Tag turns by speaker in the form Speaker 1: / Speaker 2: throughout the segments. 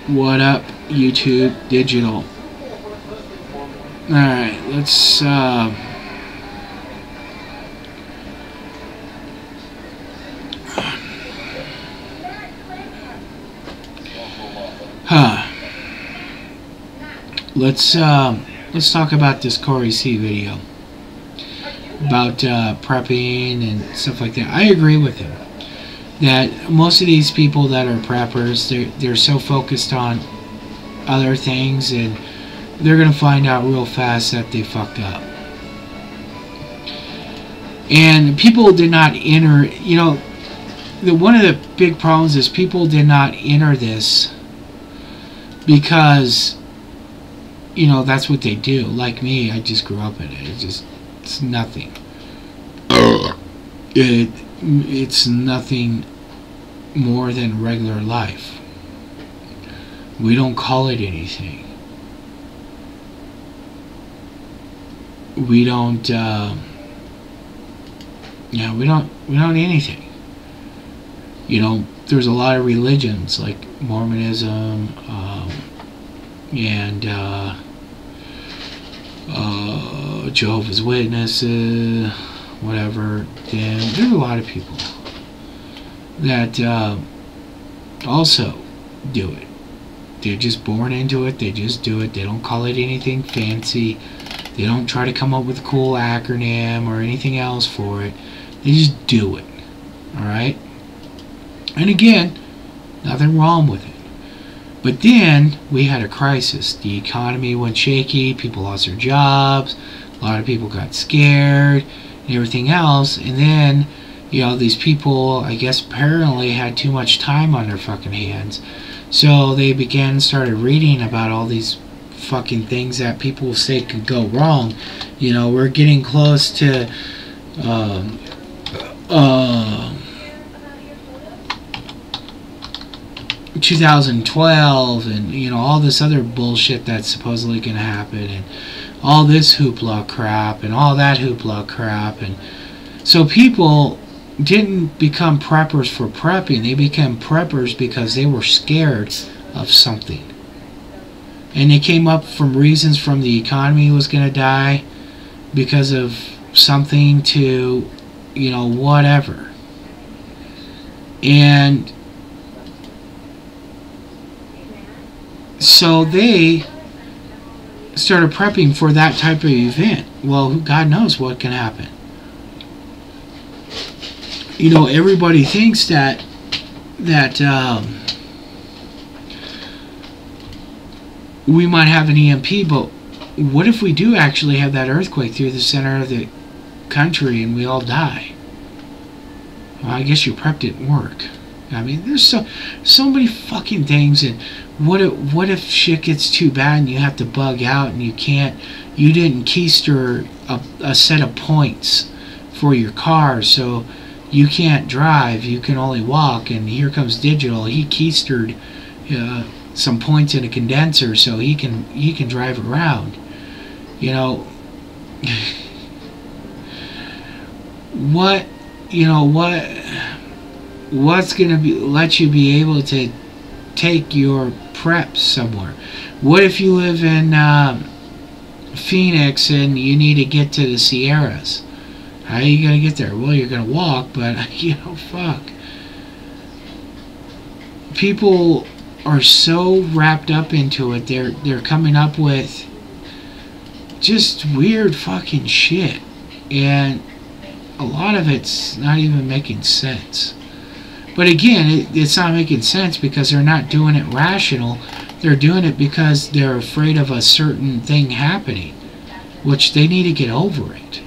Speaker 1: What up, YouTube Digital? Alright, let's let's talk about this Corey C video about prepping and stuff like that. I agree with him that most of these people that are preppers, they're so focused on other things, and they're gonna find out real fast that they fucked up. And people did not enter, you know, one of the big problems is people did not enter this because, you know, that's what they do. Like me, I just grew up in it. It's nothing. It's nothing more than regular life. We don't call it anything. We don't we don't anything. You know, there's a lot of religions like Mormonism and Jehovah's Witnesses, whatever. And there's a lot of people that also do it. They're just born into it. They just do it. They don't call it anything fancy. They don't try to come up with a cool acronym or anything else for it. They just do it. Alright? And again, nothing wrong with it. But then we had a crisis. The economy went shaky. People lost their jobs. A lot of people got scared and everything else. And then, you know, these people, I guess, apparently had too much time on their fucking hands. So they started reading about all these fucking things that people say could go wrong. You know, we're getting close to 2012, and you know, all this other bullshit that's supposedly going to happen, and all this hoopla crap and all that hoopla crap. And so people didn't become preppers for prepping. They became preppers because they were scared of something, and they came up from reasons from the economy was going to die because of something to, you know, whatever. And so they started prepping for that type of event. Well, God knows what can happen. You know, everybody thinks that we might have an EMP, but what if we do actually have that earthquake through the center of the country and we all die? Well, I guess your prep didn't work. I mean, there's so many fucking things. And what if shit gets too bad and you have to bug out and you didn't keister a set of points for your car, so you can't drive, you can only walk, and here comes Digital. He keistered some points in a condenser so he can drive around. You know, what's gonna let you be able to take your prep somewhere? What if you live in Phoenix and you need to get to the Sierras? How are you gonna get there? Well, you're gonna walk, but you know, fuck. People are so wrapped up into it. They're coming up with just weird fucking shit, and a lot of it's not even making sense. But again, it's not making sense because they're not doing it rational. They're doing it because they're afraid of a certain thing happening, which they need to get over it.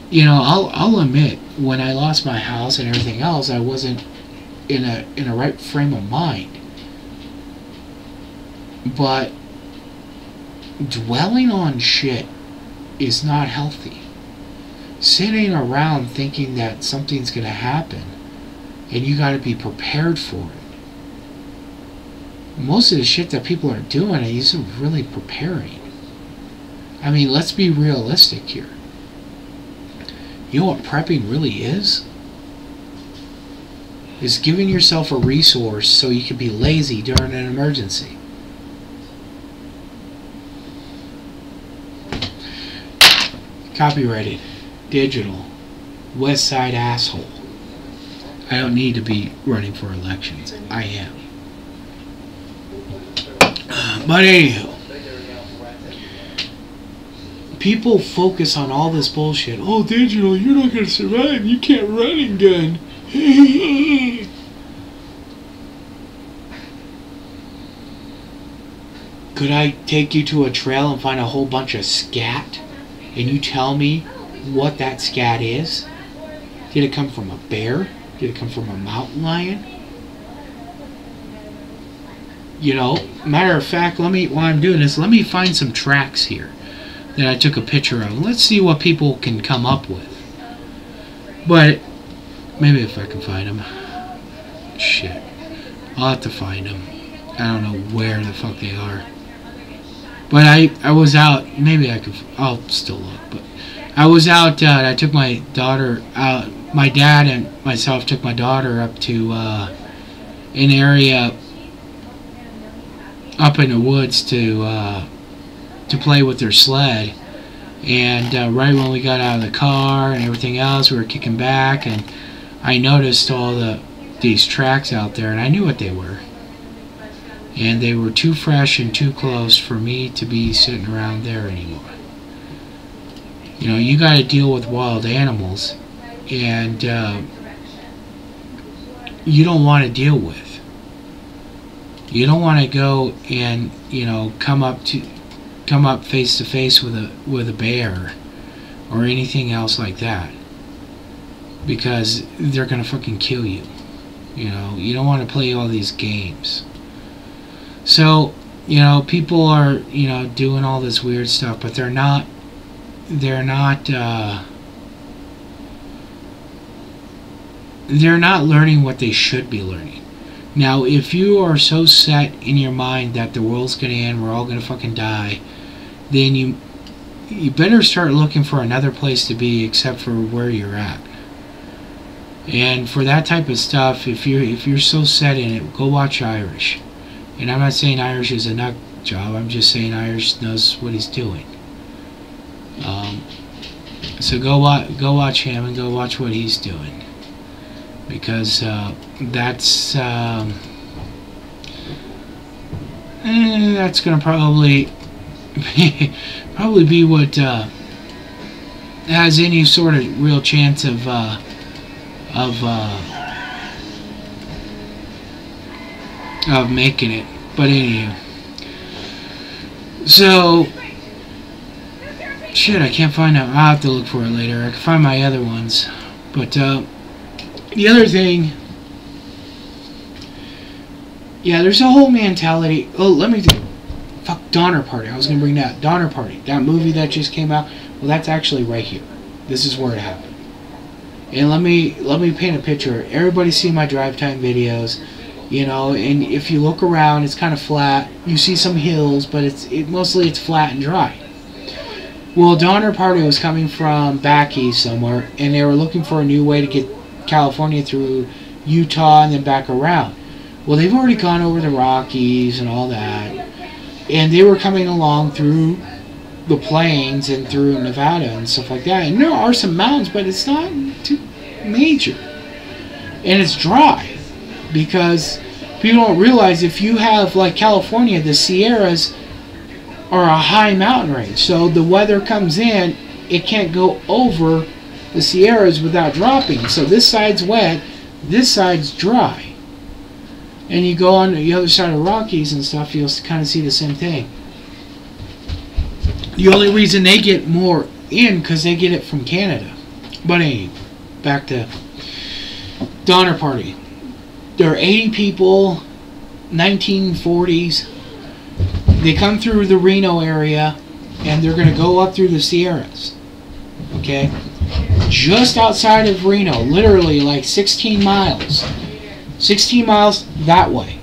Speaker 1: You know, I'll admit, when I lost my house and everything else, I wasn't in a right frame of mind. But dwelling on shit is not healthy. Sitting around thinking that something's going to happen and you got to be prepared for it. Most of the shit that people are doing isn't really preparing. I mean, let's be realistic here. You know what prepping really is? is giving yourself a resource so you can be lazy during an emergency. Copyrighted. Digital. West Side asshole. I don't need to be running for elections. I am. But anywho, people focus on all this bullshit. Oh, digital, you're not going to survive. You can't run and gun. Could I take you to a trail and find a whole bunch of scat? And you tell me what that scat is? Did it come from a bear? Did it come from a mountain lion? You know, matter of fact, while I'm doing this, let me find some tracks here that I took a picture of. Let's see what people can come up with. But maybe if I can find them. Shit. I'll have to find them. I don't know where the fuck they are. But I was out. Maybe I could. I'll still look. But I was out. I took my daughter out. My dad and myself took my daughter up to an area up in the woods to play with their sled. And right when we got out of the car and everything else, we were kicking back, and I noticed all these tracks out there, and I knew what they were. And they were too fresh and too close for me to be sitting around there anymore. You know, you got to deal with wild animals, and you don't want to deal with. You don't want to go and, you know, come up face to face with a bear or anything else like that, because they're gonna fucking kill you. You know, you don't want to play all these games. So, you know, people are, you know, doing all this weird stuff, but they're not learning what they should be learning. Now, if you are so set in your mind that the world's gonna end, we're all gonna fucking die, then you better start looking for another place to be except for where you're at. And for that type of stuff, if you're so set in it, go watch Irish. And I'm not saying Irish is a nut job. I'm just saying Irish knows what he's doing. So go watch him and go watch what he's doing, because that's gonna probably be what has any sort of real chance of making it. But anyway, so shit, I can't find out. I'll have to look for it later. I can find my other ones. But the other thing, yeah, there's a whole mentality. Oh, let me do. Fuck, Donner Party. I was gonna bring that Donner Party, that movie that just came out. Well, that's actually right here. This is where it happened. And let me paint a picture. Everybody see my drive time videos, you know. And if you look around, it's kind of flat. You see some hills, but mostly it's flat and dry. Well, Donner Party was coming from back east somewhere, and they were looking for a new way to get California through Utah and then back around. Well, they've already gone over the Rockies and all that, and they were coming along through the plains and through Nevada and stuff like that. And there are some mountains, but it's not too major, and it's dry, because people don't realize if you have, like California, the Sierras are a high mountain range, so the weather comes in, it can't go over the Sierras without dropping. So this side's wet, this side's dry. And you go on the other side of Rockies and stuff, you'll kind of see the same thing. The only reason they get more in, because they get it from Canada. But anyway, back to Donner Party. There are 80 people, 1940s. They come through the Reno area, and they're going to go up through the Sierras. Okay? Just outside of Reno, literally like 16 miles. 16 miles that way.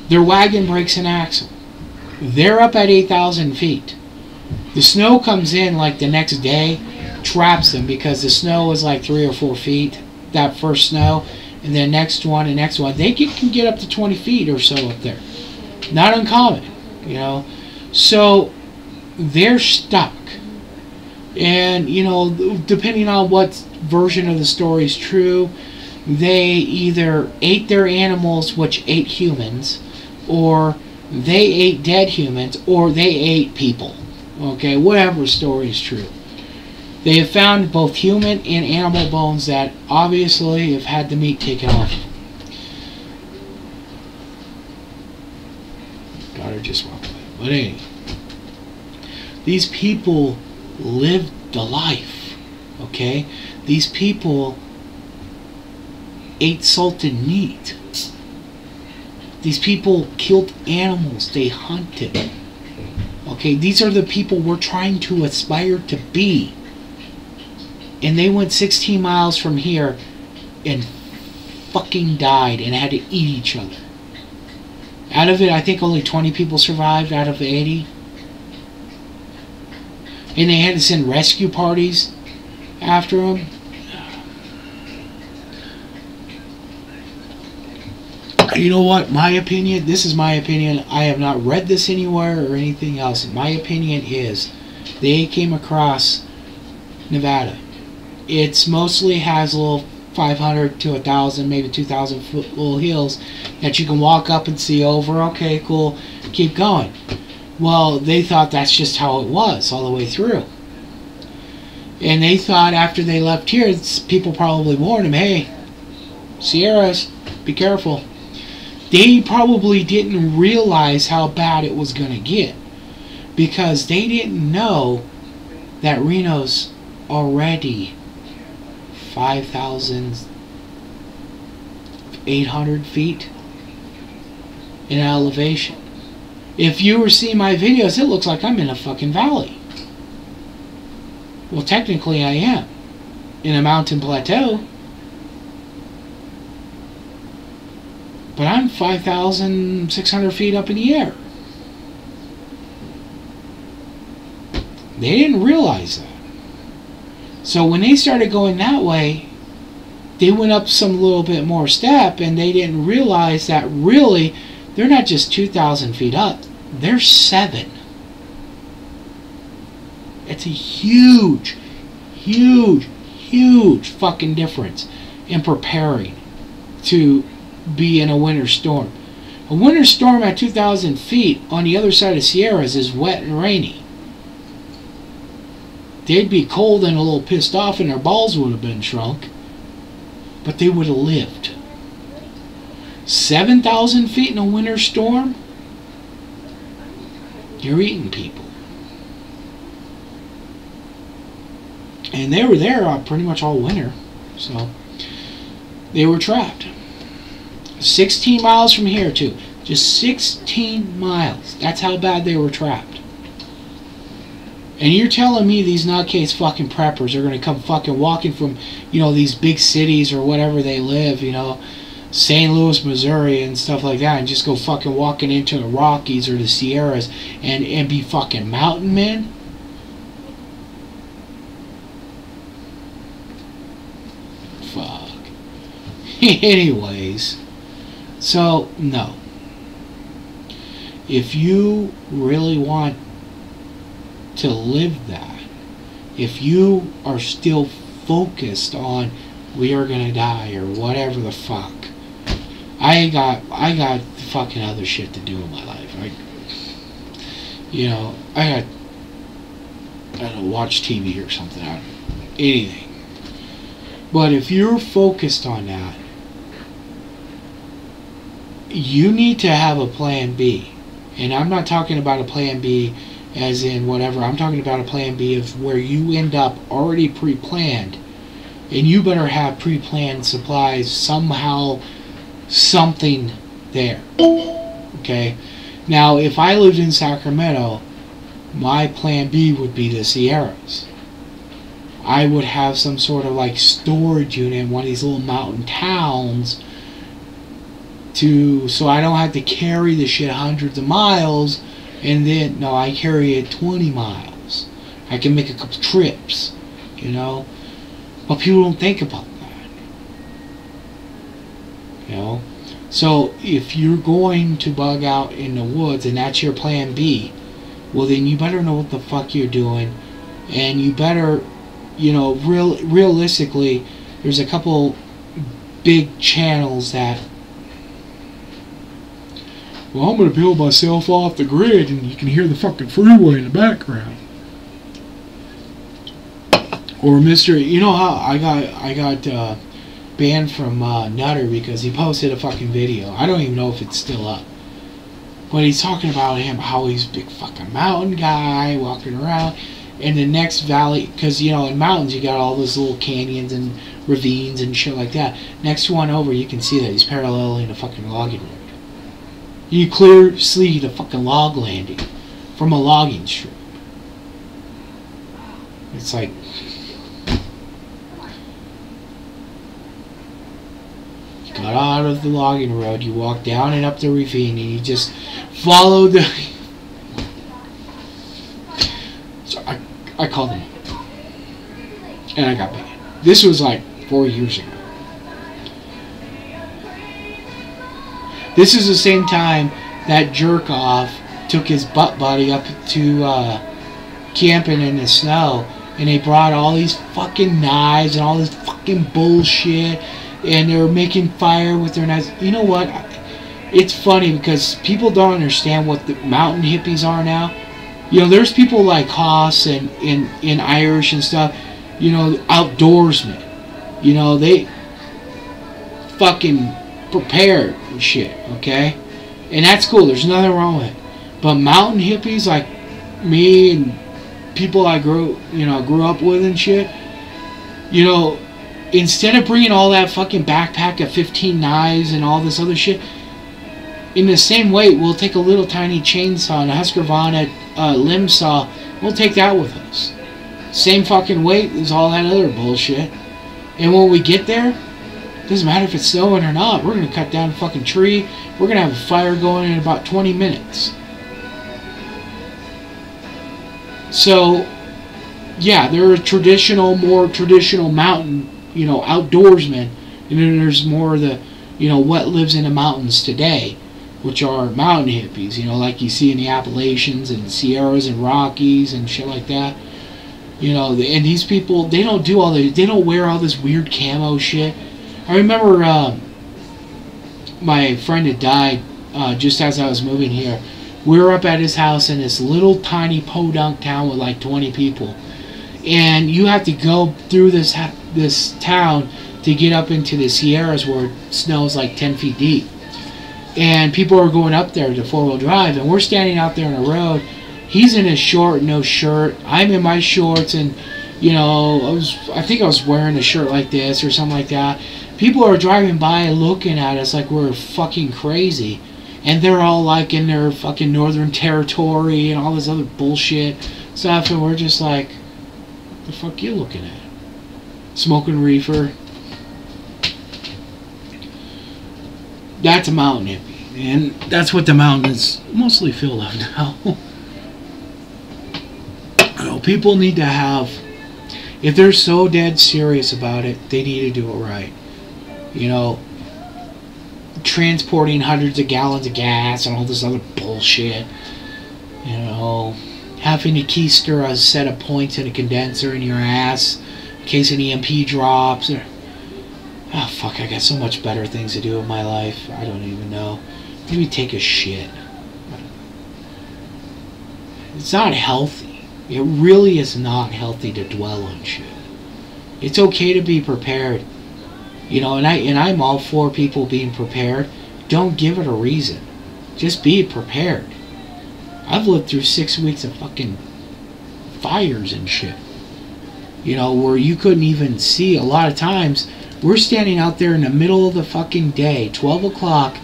Speaker 1: Their wagon breaks an axle. They're up at 8,000 feet. The snow comes in like the next day, traps them, because the snow is like 3 or 4 feet, that first snow. and then next one and next one. They can get up to 20 feet or so up there. Not uncommon, you know. So they're stuck. And, you know, depending on what version of the story is true, they either ate their animals, which ate humans, or they ate dead humans, or they ate people. Okay, whatever story is true. They have found both human and animal bones that obviously have had the meat taken off. Daughter just walked away. But anyway, these people lived the life. Okay? These people ate salted meat. These people killed animals. They hunted. Okay? These are the people we're trying to aspire to be. And they went 16 miles from here and fucking died and had to eat each other. Out of it, I think only 20 people survived out of the 80. And they had to send rescue parties after them. You know what? My opinion, this is my opinion. I have not read this anywhere or anything else. My opinion is they came across Nevada. It's mostly has a little 500 to 1,000, maybe 2,000 foot little hills that you can walk up and see over. Okay, cool. Keep going. Well, they thought that's just how it was all the way through. And they thought after they left here, people probably warned them, hey, Sierras, be careful. They probably didn't realize how bad it was going to get, because they didn't know that Reno's already 5,800 feet in elevation. If you were seeing my videos, it looks like I'm in a fucking valley. Well, technically I am in a mountain plateau, but I'm 5,600 feet up in the air. They didn't realize that. So when they started going that way, they went up some little bit more step, and they didn't realize that really they're not just 2,000 feet up, they're 7. It's a huge, huge, huge fucking difference in preparing to be in a winter storm. A winter storm at 2,000 feet on the other side of Sierras is wet and rainy. They'd be cold and a little pissed off, and their balls would have been shrunk, but they would have lived. 7,000 feet in a winter storm, you're eating people. And they were there pretty much all winter, so they were trapped. 16 miles from here, too. Just 16 miles. That's how bad they were trapped. And you're telling me these nutcase fucking preppers are going to come fucking walking from, you know, these big cities or whatever they live, you know, St. Louis, Missouri and stuff like that, and just go fucking walking into the Rockies or the Sierras and be fucking mountain men? Fuck. Anyways, so, no. If you really want to live that, if you are still focused on we are gonna die or whatever the fuck, I got fucking other shit to do in my life. I don't know, watch TV or something, anything. But if you're focused on that, you need to have a plan B. And I'm not talking about a plan B as in whatever. I'm talking about a plan B of where you end up already pre-planned, and you better have pre-planned supplies somehow, something there. Okay? Now, if I lived in Sacramento, my plan B would be the Sierras. I would have some sort of like storage unit in one of these little mountain towns so I don't have to carry the shit hundreds of miles, and then, no, I carry it 20 miles. I can make a couple trips, you know? But people don't think about that. You know? So if you're going to bug out in the woods and that's your plan B, well then you better know what the fuck you're doing, and you better, you know, realistically, there's a couple big channels that, well, I'm going to build myself off the grid, and you can hear the fucking freeway in the background. Or Mr. You know how I got banned from Nutter because he posted a fucking video. I don't even know if it's still up. But he's talking about him, how he's a big fucking mountain guy walking around. And the next valley, because, you know, in mountains you got all those little canyons and ravines and shit like that. Next one over, you can see that he's paralleling a fucking logging road. You clearly see the fucking log landing from a logging strip. It's like, you got out of the logging road, you walk down and up the ravine, and you just follow the... So I called him up. And I got banned. This was like 4 years ago. This is the same time that jerk off took his butt buddy up to camping in the snow, and they brought all these fucking knives and all this fucking bullshit, and they were making fire with their knives. You know what? It's funny because people don't understand what the mountain hippies are now. You know, there's people like Haas and in Irish and stuff, you know, outdoorsmen. You know, they fucking prepared and shit, okay? And that's cool, there's nothing wrong with it. But mountain hippies like me and people I grew up with and shit, you know, instead of bringing all that fucking backpack of 15 knives and all this other shit, in the same way, we'll take a little tiny chainsaw and a Husqvarna limb saw, we'll take that with us. Same fucking weight as all that other bullshit. And when we get there, doesn't matter if it's snowing or not, we're going to cut down a fucking tree, we're going to have a fire going in about 20 minutes. So, yeah, there are more traditional mountain, you know, outdoorsmen, and then there's more of the, you know, what lives in the mountains today, which are mountain hippies, you know, like you see in the Appalachians and Sierras and Rockies and shit like that. You know, and these people, they don't do all the, they don't wear all this weird camo shit. I remember my friend had died just as I was moving here. We were up at his house in this little tiny podunk town with like 20 people. And you have to go through this town to get up into the Sierras where it snows like 10 feet deep. And people are going up there to four-wheel drive, and we're standing out there on the road. He's in his short, no shirt. I'm in my shorts, and, you know, I think I was wearing a shirt like this or something like that. People are driving by looking at us like we're fucking crazy. And they're all like in their fucking Northern Territory and all this other bullshit stuff, and we're just like, what the fuck you looking at? Smoking reefer. That's a mountain hippie, and that's what the mountain is mostly filled of now. You know, people need to have, if they're so dead serious about it, they need to do it right. You know, transporting hundreds of gallons of gas and all this other bullshit. You know, having to keister a set of points in a condenser in your ass in case an EMP drops. Or, oh fuck, I got so much better things to do in my life. I don't even know. Maybe take a shit. It's not healthy. It really is not healthy to dwell on shit. It's okay to be prepared. You know, and I'm all for people being prepared. Don't give it a reason. Just be prepared. I've lived through 6 weeks of fucking fires and shit. You know, where you couldn't even see. A lot of times, we're standing out there in the middle of the fucking day, 12 o'clock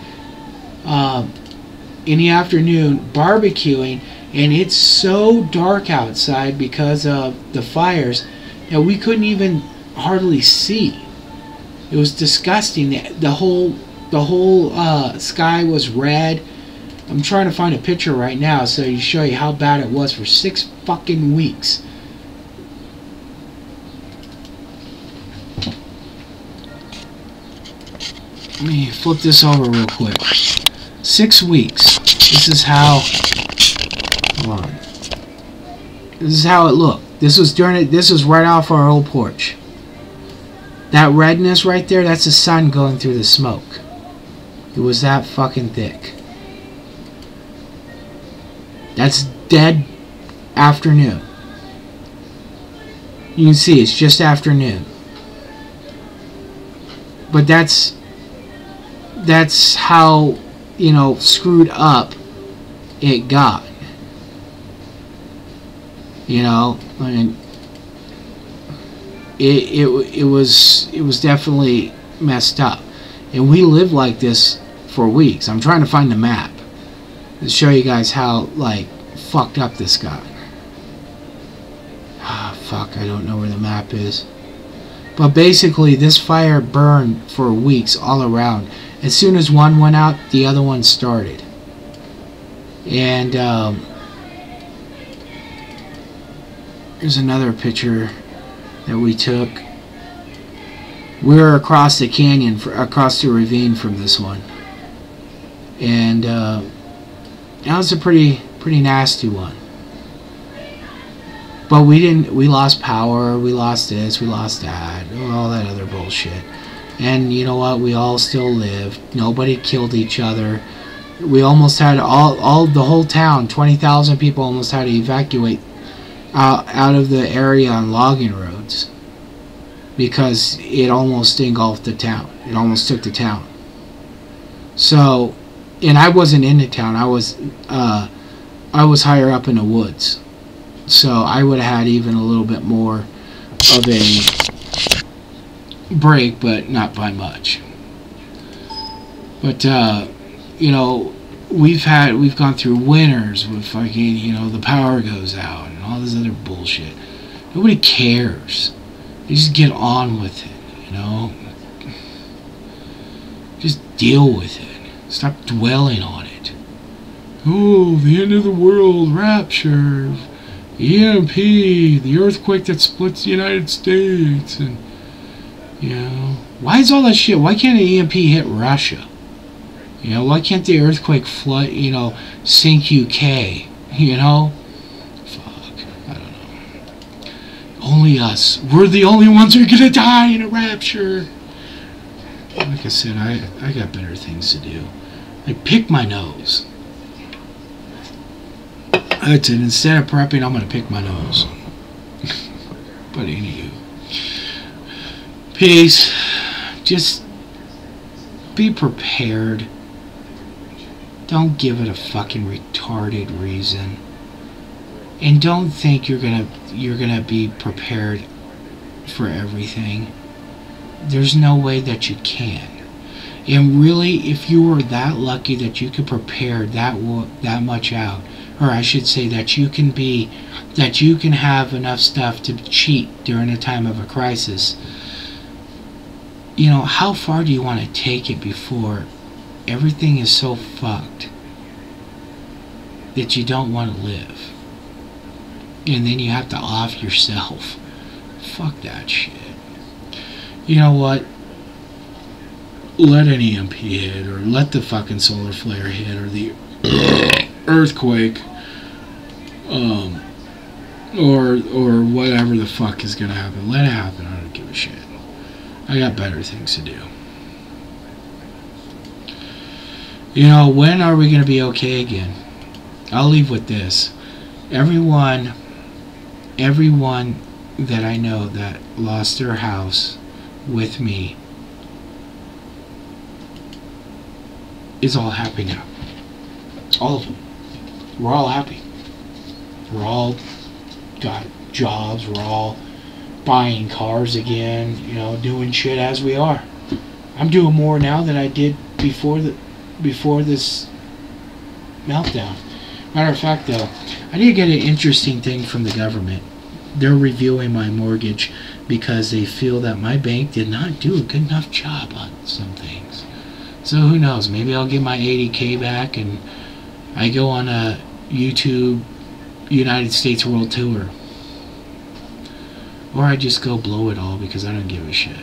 Speaker 1: in the afternoon, barbecuing, and it's so dark outside because of the fires that we couldn't even hardly see. It was disgusting. The whole sky was red. I'm trying to find a picture right now so to show you how bad it was for 6 fucking weeks. let me flip this over real quick. 6 weeks. This is how. Hold on. This is how it looked. This was during it. This was right off our old porch. That redness right there, that's the sun going through the smoke. It was that fucking thick. That's dead afternoon. You can see it's just afternoon. But that's how, you know, screwed up it got. You know, I mean, it was definitely messed up, and we lived like this for weeks. I'm trying to find the map to show you guys how like fucked up this got. Ah, fuck, I don't know where the map is. But basically, this fire burned for weeks all around. As soon as one went out, the other one started. And here's another picture that we took. We were across the canyon, across the ravine from this one. And that was a pretty nasty one. But we lost power, we lost this, we lost that, all that other bullshit. And you know what, we all still lived. Nobody killed each other. We almost had the whole town, 20,000 people almost had to evacuate out of the area on logging roads. Because it almost engulfed the town. It almost took the town. So, and I wasn't in the town, I was higher up in the woods. So I would have had even a little bit more of a break, but not by much. But you know, we've gone through winters with fucking, you know, the power goes out and all this other bullshit. Nobody cares. They just get on with it, you know. Just deal with it. Stop dwelling on it. Oh, the end of the world, rapture. EMP, the earthquake that splits the United States, and you know, why is all that shit? Why can't an EMP hit Russia? You know, why can't the earthquake flood? You know, sink UK? You know, fuck, I don't know. Only us. We're the only ones who are gonna die in a rapture. Like I said, I got better things to do. Like pick my nose. That's it. Instead of prepping, I'm going to pick my nose. But anywho. Peace. Just be prepared. Don't give it a fucking retarded reason. And don't think you're gonna be prepared for everything. There's no way that you can. And really, if you were that lucky that you could prepare that much out, or I should say that you can have enough stuff to cheat during a time of a crisis, you know, how far do you want to take it before everything is so fucked that you don't want to live? And then you have to off yourself. Fuck that shit. You know what? Let an EMP hit, or let the fucking solar flare hit, or the earthquake, or whatever the fuck is gonna happen. Let it happen. I don't give a shit. I got better things to do. You know, when are we gonna be okay again? I'll leave with this. Everyone that I know that lost their house with me is all happy now. All of them. We're all happy. We're all got jobs. We're all buying cars again. You know, doing shit as we are. I'm doing more now than I did before this meltdown. Matter of fact, though, I did get an interesting thing from the government. They're reviewing my mortgage because they feel that my bank did not do a good enough job on some things. So who knows? Maybe I'll get my $80K back and I go on a YouTube United States World Tour. Or I just go blow it all because I don't give a shit.